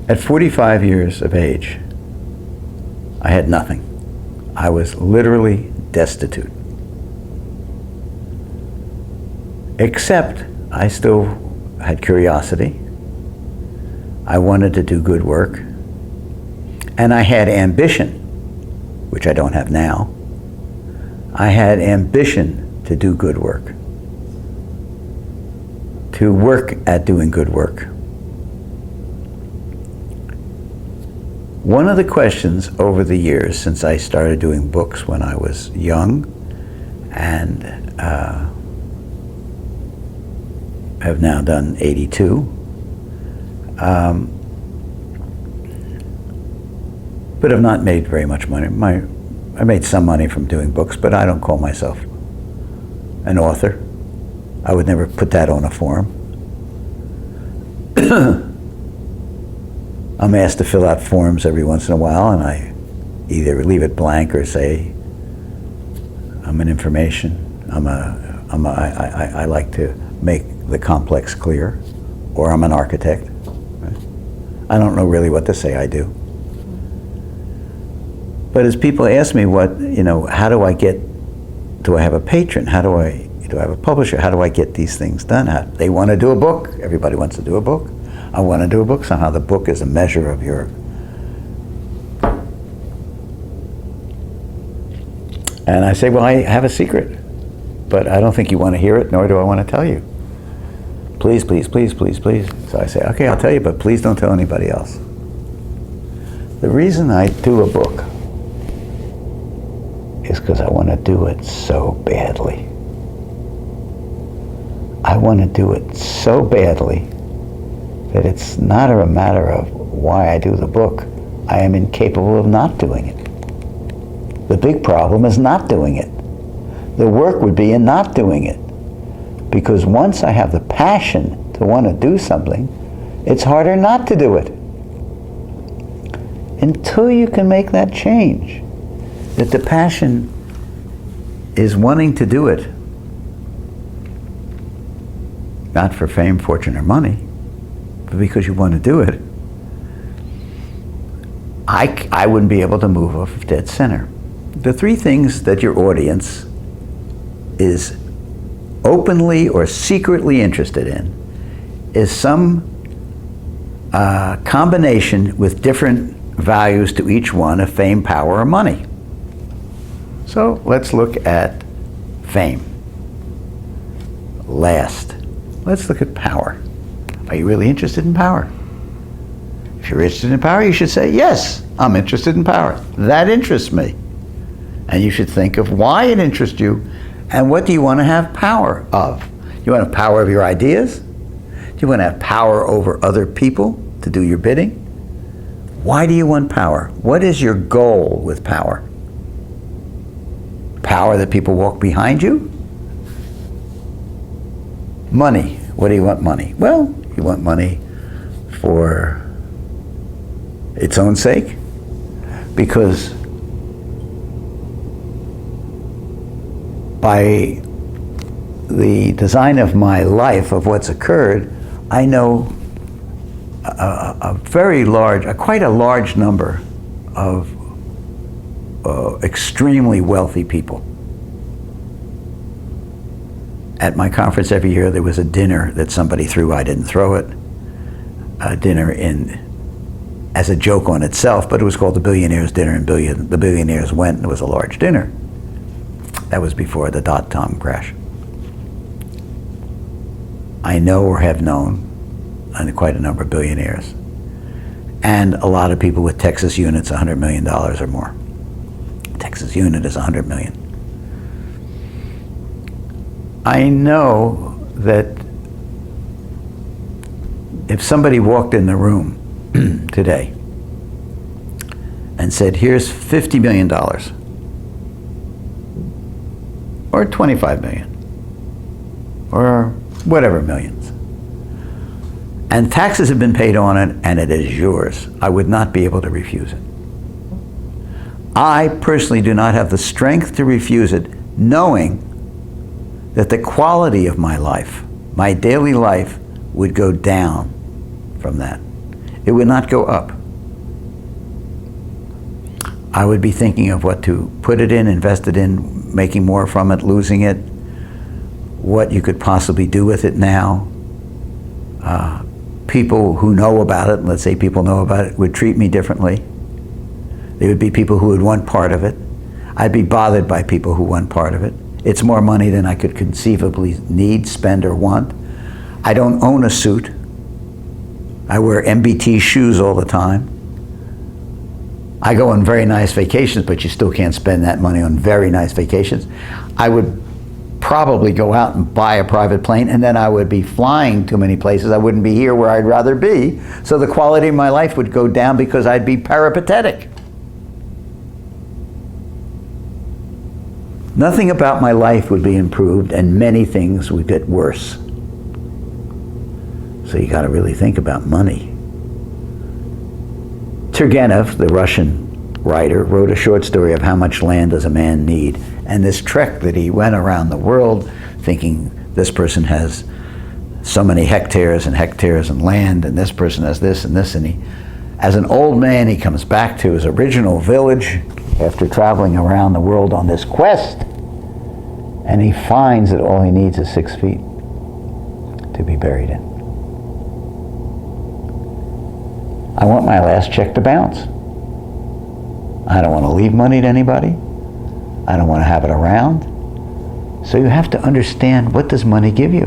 At 45 years of age, I had nothing. I was literally destitute. Except I still had curiosity. I wanted to do good work. And I had ambition, which I don't have now. I had ambition to do good work, to work at doing good work. One of the questions over the years, since I started doing books when I was young, and have now done 82, but have not made very much money. I made some money from doing books, but I don't call myself an author. I would never put that on a form. I'm asked to fill out forms every once in a while, and I either leave it blank or say I'm an information. I like to make the complex clear, or I'm an architect. I don't know really what to say I do. But as people ask me how do I have a patron? Do I have a publisher? How do I get these things done? They want to do a book. Everybody wants to do a book. I want to do a book. Somehow the book is a measure of your... And I say, well, I have a secret, but I don't think you want to hear it, nor do I want to tell you. Please, please, please, please, please. So I say, okay, I'll tell you, but please don't tell anybody else. The reason I do a book is because I want to do it so badly. I want to do it so badly that it's not a matter of why I do the book. I am incapable of not doing it. The big problem is not doing it. The work would be in not doing it. Because once I have the passion to want to do something, it's harder not to do it. Until you can make that change, that the passion is wanting to do it, not for fame, fortune, or money, but because you want to do it, I wouldn't be able to move off of dead center. The three things that your audience is openly or secretly interested in is some combination with different values to each one of fame, power, or money. So let's look at fame. Last, let's look at power. Are you really interested in power? If you're interested in power, you should say, yes, I'm interested in power. That interests me. And you should think of why it interests you and what do you want to have power of. Do you want to have power of your ideas? Do you want to have power over other people to do your bidding? Why do you want power? What is your goal with power? Power that people walk behind you? Money. What do you want money? Well, you want money for its own sake, because by the design of my life, of what's occurred, I know quite a large number of extremely wealthy people. At my conference every year, there was a dinner that somebody threw. I didn't throw it. A dinner as a joke on itself, but it was called the Billionaire's Dinner, and the billionaires went, and it was a large dinner. That was before the dot-com crash. I know or have known quite a number of billionaires, and a lot of people with Texas units, $100 million or more. Texas unit is $100 million. I know that if somebody walked in the room today and said, here's $50 million, or 25 million, or whatever millions, and taxes have been paid on it, and it is yours, I would not be able to refuse it. I personally do not have the strength to refuse it, knowing that the quality of my life, my daily life, would go down from that. It would not go up. I would be thinking of what to put it in, invest it in, making more from it, losing it, what you could possibly do with it now. People who know about it, let's say people know about it, would treat me differently. There would be people who would want part of it. I'd be bothered by people who want part of it. It's more money than I could conceivably need, spend, or want. I don't own a suit. I wear MBT shoes all the time. I go on very nice vacations, but you still can't spend that money on very nice vacations. I would probably go out and buy a private plane, and then I would be flying too many places. I wouldn't be here where I'd rather be. So the quality of my life would go down because I'd be peripatetic. Nothing about my life would be improved, and many things would get worse. So you got to really think about money. Turgenev, the Russian writer, wrote a short story of how much land does a man need. And this trek that he went around the world thinking this person has so many hectares and land, and this person has this and this, and he, as an old man, he comes back to his original village after traveling around the world on this quest, and he finds that all he needs is 6 feet to be buried in. I want my last check to bounce. I don't want to leave money to anybody. I don't want to have it around. So you have to understand, what does money give you?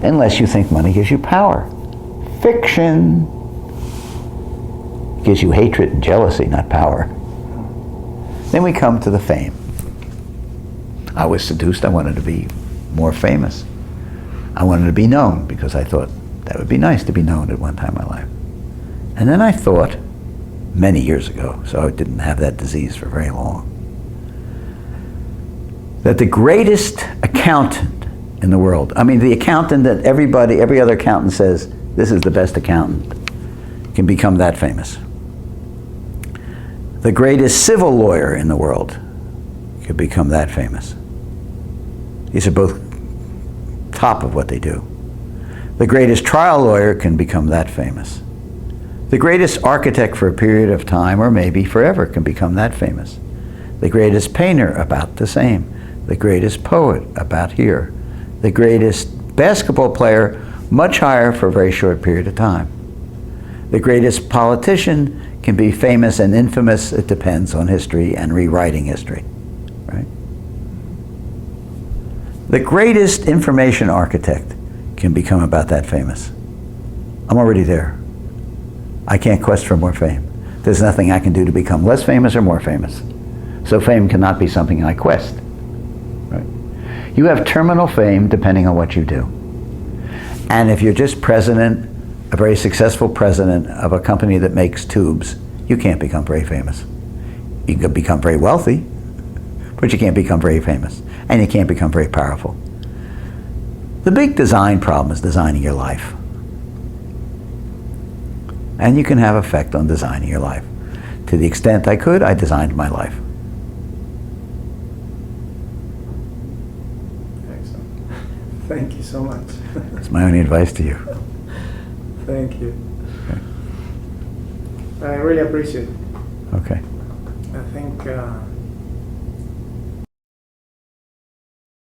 Unless you think money gives you power. Fiction gives you hatred and jealousy, not power. Then we come to the fame. I was seduced. I wanted to be more famous. I wanted to be known because I thought that would be nice to be known at one time in my life. And then I thought, many years ago, so I didn't have that disease for very long, that the greatest accountant in the world, I mean the accountant that every other accountant says, this is the best accountant, can become that famous. The greatest civil lawyer in the world could become that famous. These are both top of what they do. The greatest trial lawyer can become that famous. The greatest architect for a period of time, or maybe forever, can become that famous. The greatest painter, about the same. The greatest poet, about here. The greatest basketball player, much higher for a very short period of time. The greatest politician can be famous and infamous. It depends on history and rewriting history, right? The greatest information architect can become about that famous. I'm already there. I can't quest for more fame. There's nothing I can do to become less famous or more famous. So fame cannot be something I quest. Right? You have terminal fame depending on what you do. And if you're just president, a very successful president of a company that makes tubes, you can't become very famous. You can become very wealthy, but you can't become very famous. And you can't become very powerful. The big design problem is designing your life. And you can have effect on designing your life. To the extent I could, I designed my life. Excellent. Thank you so much. That's my only advice to you. Thank you. Okay. I really appreciate it. Okay. I think